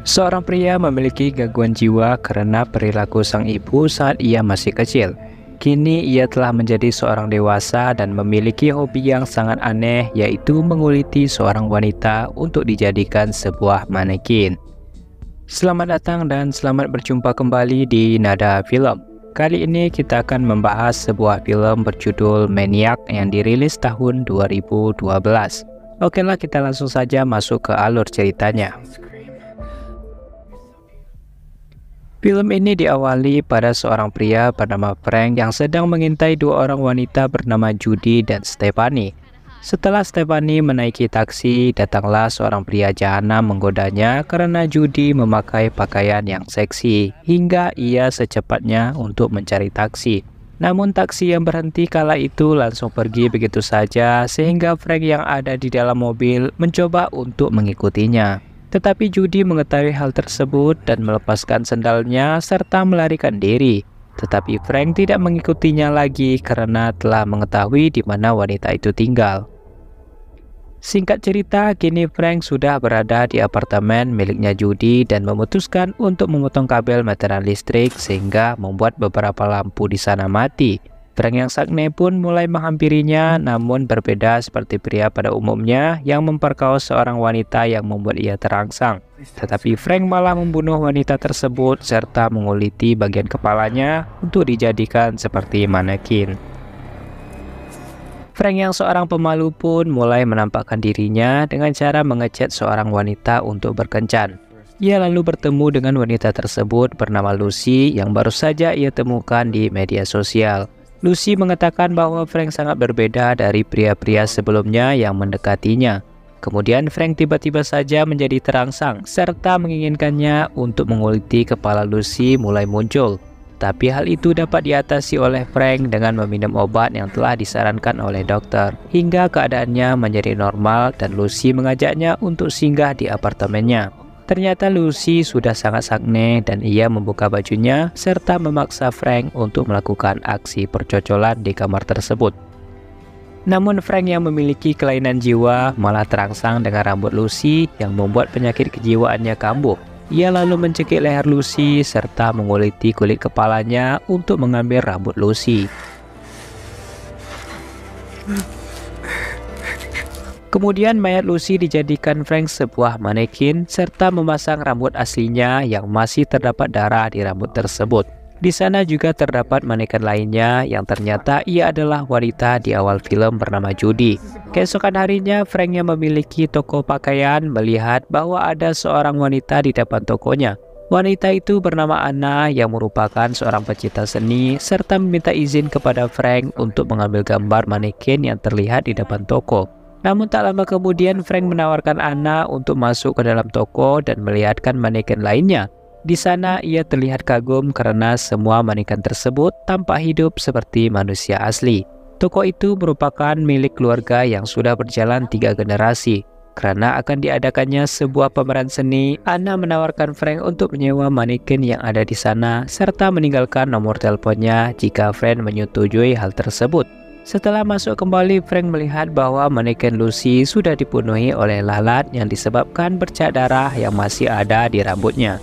Seorang pria memiliki gangguan jiwa karena perilaku sang ibu saat ia masih kecil. Kini ia telah menjadi seorang dewasa dan memiliki hobi yang sangat aneh, yaitu menguliti seorang wanita untuk dijadikan sebuah manekin. Selamat datang dan selamat berjumpa kembali di Nada Film. Kali ini kita akan membahas sebuah film berjudul Maniac yang dirilis tahun 2012. Oke lah, kita langsung saja masuk ke alur ceritanya. Film ini diawali pada seorang pria bernama Frank yang sedang mengintai dua orang wanita bernama Judy dan Stephanie. Setelah Stephanie menaiki taksi, datanglah seorang pria jahanam menggodanya karena Judy memakai pakaian yang seksi, hingga ia secepatnya untuk mencari taksi. Namun taksi yang berhenti kala itu langsung pergi begitu saja, sehingga Frank yang ada di dalam mobil mencoba untuk mengikutinya. Tetapi Judy mengetahui hal tersebut dan melepaskan sendalnya serta melarikan diri. Tetapi Frank tidak mengikutinya lagi karena telah mengetahui di mana wanita itu tinggal. Singkat cerita, kini Frank sudah berada di apartemen miliknya Judy dan memutuskan untuk memotong kabel meteran listrik sehingga membuat beberapa lampu di sana mati. Frank yang sakne pun mulai menghampirinya, namun berbeda seperti pria pada umumnya yang memperkaos seorang wanita yang membuat ia terangsang. Tetapi Frank malah membunuh wanita tersebut serta menguliti bagian kepalanya untuk dijadikan seperti manekin. Frank yang seorang pemalu pun mulai menampakkan dirinya dengan cara mengechat seorang wanita untuk berkencan. Ia lalu bertemu dengan wanita tersebut bernama Lucy yang baru saja ia temukan di media sosial. Lucy mengatakan bahwa Frank sangat berbeda dari pria-pria sebelumnya yang mendekatinya. Kemudian Frank tiba-tiba saja menjadi terangsang serta menginginkannya untuk menguliti kepala Lucy mulai muncul. Tapi hal itu dapat diatasi oleh Frank dengan meminum obat yang telah disarankan oleh dokter, hingga keadaannya menjadi normal dan Lucy mengajaknya untuk singgah di apartemennya. Ternyata Lucy sudah sangat sakne dan ia membuka bajunya serta memaksa Frank untuk melakukan aksi percocolan di kamar tersebut. Namun Frank yang memiliki kelainan jiwa malah terangsang dengan rambut Lucy yang membuat penyakit kejiwaannya kambuh. Ia lalu mencekik leher Lucy serta menguliti kulit kepalanya untuk mengambil rambut Lucy. Kemudian mayat Lucy dijadikan Frank sebuah manekin serta memasang rambut aslinya yang masih terdapat darah di rambut tersebut. Di sana juga terdapat manekin lainnya yang ternyata ia adalah wanita di awal film bernama Judy. Keesokan harinya Frank yang memiliki toko pakaian melihat bahwa ada seorang wanita di depan tokonya. Wanita itu bernama Anna yang merupakan seorang pecinta seni serta meminta izin kepada Frank untuk mengambil gambar manekin yang terlihat di depan toko. Namun tak lama kemudian Frank menawarkan Anna untuk masuk ke dalam toko dan melihatkan manekin lainnya. Di sana ia terlihat kagum karena semua manekin tersebut tampak hidup seperti manusia asli. Toko itu merupakan milik keluarga yang sudah berjalan 3 generasi. Karena akan diadakannya sebuah pameran seni, Anna menawarkan Frank untuk menyewa manekin yang ada di sana serta meninggalkan nomor teleponnya jika Frank menyetujui hal tersebut. Setelah masuk kembali, Frank melihat bahwa manekin Lucy sudah dipenuhi oleh lalat yang disebabkan bercak darah yang masih ada di rambutnya.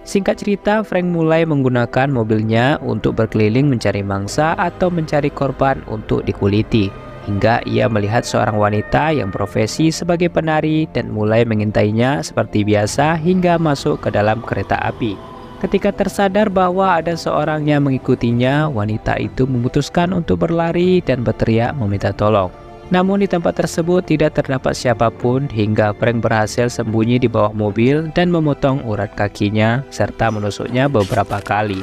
Singkat cerita, Frank mulai menggunakan mobilnya untuk berkeliling mencari mangsa atau mencari korban untuk dikuliti. Hingga ia melihat seorang wanita yang profesi sebagai penari dan mulai mengintainya seperti biasa hingga masuk ke dalam kereta api. Ketika tersadar bahwa ada seorang yang mengikutinya, wanita itu memutuskan untuk berlari dan berteriak meminta tolong. Namun di tempat tersebut tidak terdapat siapapun hingga Frank berhasil sembunyi di bawah mobil dan memotong urat kakinya serta menusuknya beberapa kali.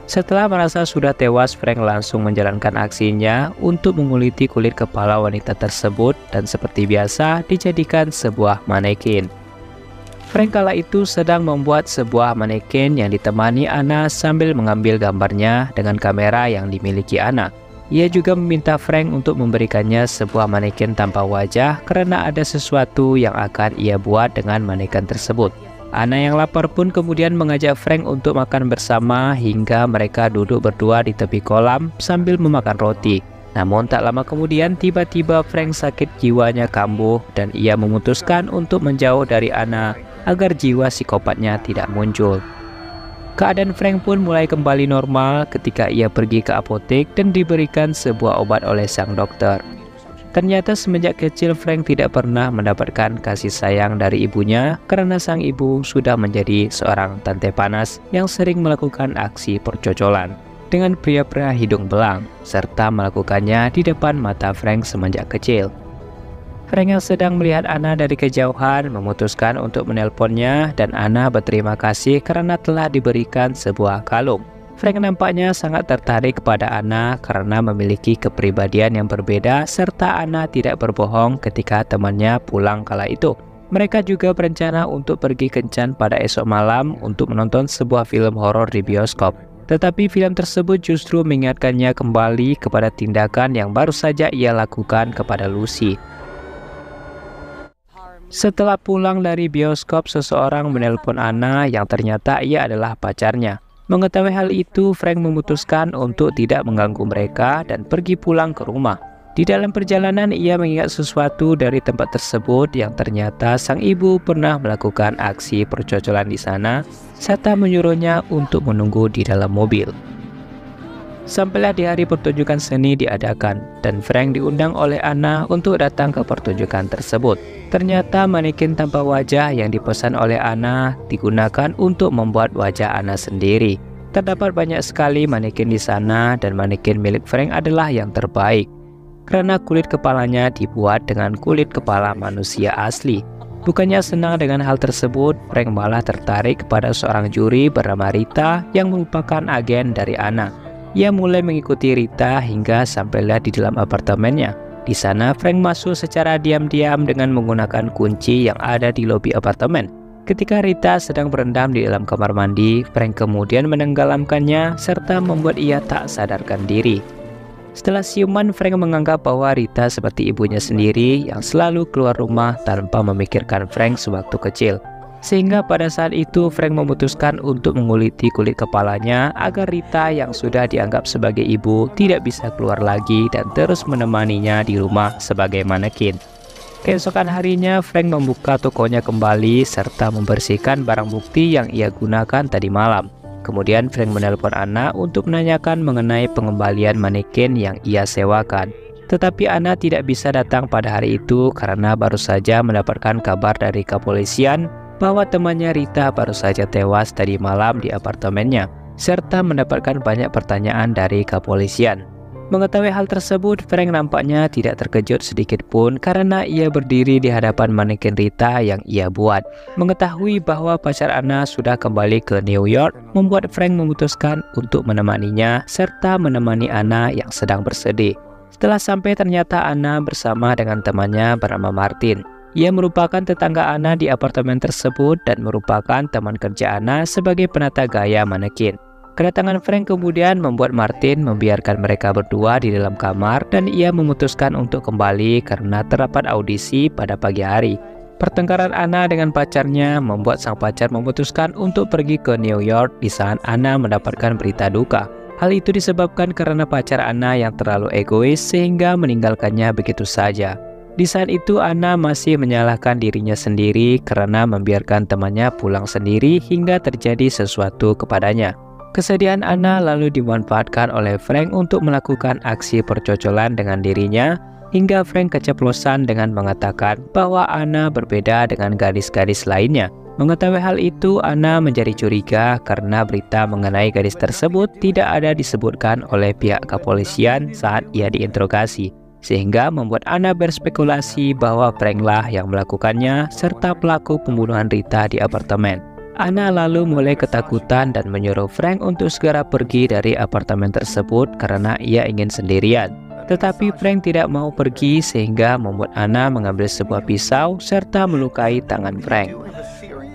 Setelah merasa sudah tewas, Frank langsung menjalankan aksinya untuk menguliti kulit kepala wanita tersebut dan seperti biasa dijadikan sebuah manekin. Frank kala itu sedang membuat sebuah manekin yang ditemani Anna sambil mengambil gambarnya dengan kamera yang dimiliki Anna. Ia juga meminta Frank untuk memberikannya sebuah manekin tanpa wajah karena ada sesuatu yang akan ia buat dengan manekin tersebut. Anna yang lapar pun kemudian mengajak Frank untuk makan bersama hingga mereka duduk berdua di tepi kolam sambil memakan roti. Namun tak lama kemudian tiba-tiba Frank sakit jiwanya kambuh dan ia memutuskan untuk menjauh dari Anna agar jiwa psikopatnya tidak muncul. Keadaan Frank pun mulai kembali normal ketika ia pergi ke apotek dan diberikan sebuah obat oleh sang dokter. Ternyata semenjak kecil Frank tidak pernah mendapatkan kasih sayang dari ibunya karena sang ibu sudah menjadi seorang tante panas yang sering melakukan aksi percocolan dengan pria-pria hidung belang, serta melakukannya di depan mata Frank semenjak kecil. Frank yang sedang melihat Anna dari kejauhan memutuskan untuk menelponnya dan Anna berterima kasih karena telah diberikan sebuah kalung. Frank nampaknya sangat tertarik kepada Anna karena memiliki kepribadian yang berbeda serta Anna tidak berbohong ketika temannya pulang kala itu. Mereka juga berencana untuk pergi kencan pada esok malam untuk menonton sebuah film horor di bioskop. Tetapi film tersebut justru mengingatkannya kembali kepada tindakan yang baru saja ia lakukan kepada Lucy. Setelah pulang dari bioskop, seseorang menelpon Anna yang ternyata ia adalah pacarnya. Mengetahui hal itu, Frank memutuskan untuk tidak mengganggu mereka dan pergi pulang ke rumah. Di dalam perjalanan, ia mengingat sesuatu dari tempat tersebut yang ternyata sang ibu pernah melakukan aksi percocolan di sana, serta menyuruhnya untuk menunggu di dalam mobil. Sampailah di hari pertunjukan seni diadakan, dan Frank diundang oleh Anna untuk datang ke pertunjukan tersebut. Ternyata manekin tanpa wajah yang dipesan oleh Anna digunakan untuk membuat wajah Anna sendiri. Terdapat banyak sekali manekin di sana dan manekin milik Frank adalah yang terbaik karena kulit kepalanya dibuat dengan kulit kepala manusia asli. Bukannya senang dengan hal tersebut, Frank malah tertarik kepada seorang juri bernama Rita yang merupakan agen dari Anna. Ia mulai mengikuti Rita hingga sampailah di dalam apartemennya. Di sana, Frank masuk secara diam-diam dengan menggunakan kunci yang ada di lobi apartemen. Ketika Rita sedang berendam di dalam kamar mandi, Frank kemudian menenggelamkannya serta membuat ia tak sadarkan diri. Setelah siuman, Frank menganggap bahwa Rita seperti ibunya sendiri yang selalu keluar rumah tanpa memikirkan Frank sewaktu kecil. Sehingga pada saat itu Frank memutuskan untuk menguliti kulit kepalanya agar Rita yang sudah dianggap sebagai ibu tidak bisa keluar lagi dan terus menemaninya di rumah sebagai manekin. Keesokan harinya Frank membuka tokonya kembali serta membersihkan barang bukti yang ia gunakan tadi malam. Kemudian Frank menelpon Anna untuk menanyakan mengenai pengembalian manekin yang ia sewakan. Tetapi Anna tidak bisa datang pada hari itu karena baru saja mendapatkan kabar dari kepolisian bahwa temannya Rita baru saja tewas tadi malam di apartemennya, serta mendapatkan banyak pertanyaan dari kepolisian. Mengetahui hal tersebut, Frank nampaknya tidak terkejut sedikit pun karena ia berdiri di hadapan manekin Rita yang ia buat. Mengetahui bahwa pacar Anna sudah kembali ke New York, membuat Frank memutuskan untuk menemaninya serta menemani Anna yang sedang bersedih. Setelah sampai, ternyata Anna bersama dengan temannya bernama Martin. Ia merupakan tetangga Anna di apartemen tersebut dan merupakan teman kerja Anna sebagai penata gaya manekin. Kedatangan Frank kemudian membuat Martin membiarkan mereka berdua di dalam kamar dan ia memutuskan untuk kembali karena terdapat audisi pada pagi hari. Pertengkaran Anna dengan pacarnya membuat sang pacar memutuskan untuk pergi ke New York di saat Anna mendapatkan berita duka. Hal itu disebabkan karena pacar Anna yang terlalu egois sehingga meninggalkannya begitu saja. Di saat itu Anna masih menyalahkan dirinya sendiri karena membiarkan temannya pulang sendiri hingga terjadi sesuatu kepadanya. Kesedihan Anna lalu dimanfaatkan oleh Frank untuk melakukan aksi percocolan dengan dirinya hingga Frank keceplosan dengan mengatakan bahwa Anna berbeda dengan gadis-gadis lainnya. Mengetahui hal itu, Anna menjadi curiga karena berita mengenai gadis tersebut tidak ada disebutkan oleh pihak kepolisian saat ia diinterogasi. Sehingga membuat Anna berspekulasi bahwa Franklah yang melakukannya serta pelaku pembunuhan Rita di apartemen. Anna lalu mulai ketakutan dan menyuruh Frank untuk segera pergi dari apartemen tersebut karena ia ingin sendirian. Tetapi Frank tidak mau pergi sehingga membuat Anna mengambil sebuah pisau serta melukai tangan Frank.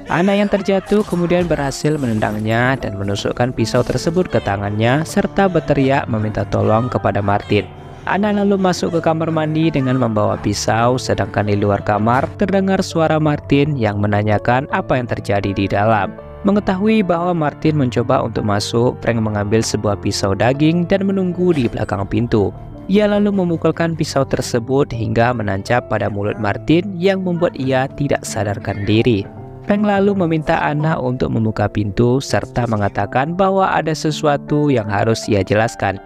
Anna yang terjatuh kemudian berhasil menendangnya dan menusukkan pisau tersebut ke tangannya serta berteriak meminta tolong kepada Martin. Anna lalu masuk ke kamar mandi dengan membawa pisau, sedangkan di luar kamar terdengar suara Martin yang menanyakan apa yang terjadi di dalam. Mengetahui bahwa Martin mencoba untuk masuk, Frank mengambil sebuah pisau daging dan menunggu di belakang pintu. Ia lalu memukulkan pisau tersebut hingga menancap pada mulut Martin yang membuat ia tidak sadarkan diri. Frank lalu meminta Anna untuk membuka pintu serta mengatakan bahwa ada sesuatu yang harus ia jelaskan.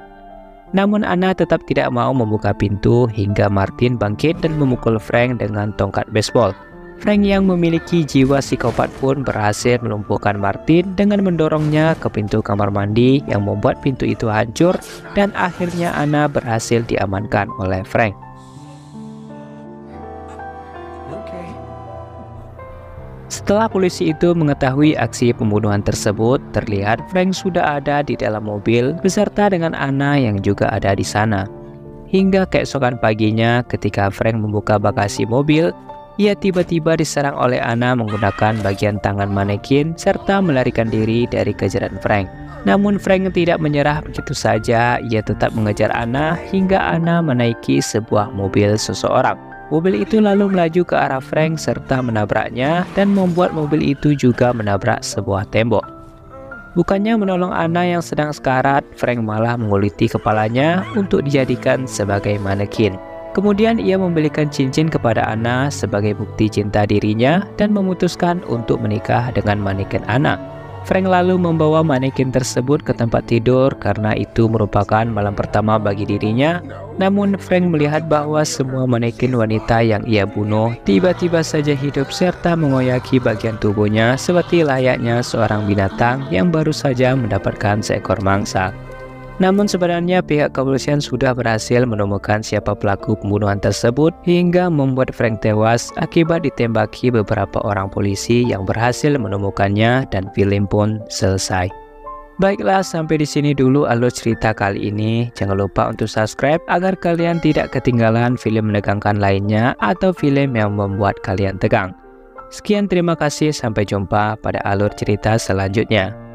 Namun Anna tetap tidak mau membuka pintu hingga Martin bangkit dan memukul Frank dengan tongkat baseball. Frank yang memiliki jiwa psikopat pun berhasil melumpuhkan Martin dengan mendorongnya ke pintu kamar mandi yang membuat pintu itu hancur dan akhirnya Anna berhasil diamankan oleh Frank. Setelah polisi itu mengetahui aksi pembunuhan tersebut, terlihat Frank sudah ada di dalam mobil beserta dengan Anna yang juga ada di sana. Hingga keesokan paginya ketika Frank membuka bagasi mobil, ia tiba-tiba diserang oleh Anna menggunakan bagian tangan manekin serta melarikan diri dari kejaran Frank. Namun Frank tidak menyerah begitu saja, ia tetap mengejar Anna hingga Anna menaiki sebuah mobil seseorang. Mobil itu lalu melaju ke arah Frank serta menabraknya dan membuat mobil itu juga menabrak sebuah tembok. Bukannya menolong Anna yang sedang sekarat, Frank malah menguliti kepalanya untuk dijadikan sebagai manekin. Kemudian ia membelikan cincin kepada Anna sebagai bukti cinta dirinya dan memutuskan untuk menikah dengan manekin Anna. Frank lalu membawa manekin tersebut ke tempat tidur karena itu merupakan malam pertama bagi dirinya. Namun Frank melihat bahwa semua manekin wanita yang ia bunuh tiba-tiba saja hidup serta mengoyaki bagian tubuhnya seperti layaknya seorang binatang yang baru saja mendapatkan seekor mangsa. Namun sebenarnya pihak kepolisian sudah berhasil menemukan siapa pelaku pembunuhan tersebut hingga membuat Frank tewas akibat ditembaki beberapa orang polisi yang berhasil menemukannya dan film pun selesai. Baiklah, sampai di sini dulu alur cerita kali ini. Jangan lupa untuk subscribe agar kalian tidak ketinggalan film menegangkan lainnya atau film yang membuat kalian tegang. Sekian, terima kasih, sampai jumpa pada alur cerita selanjutnya.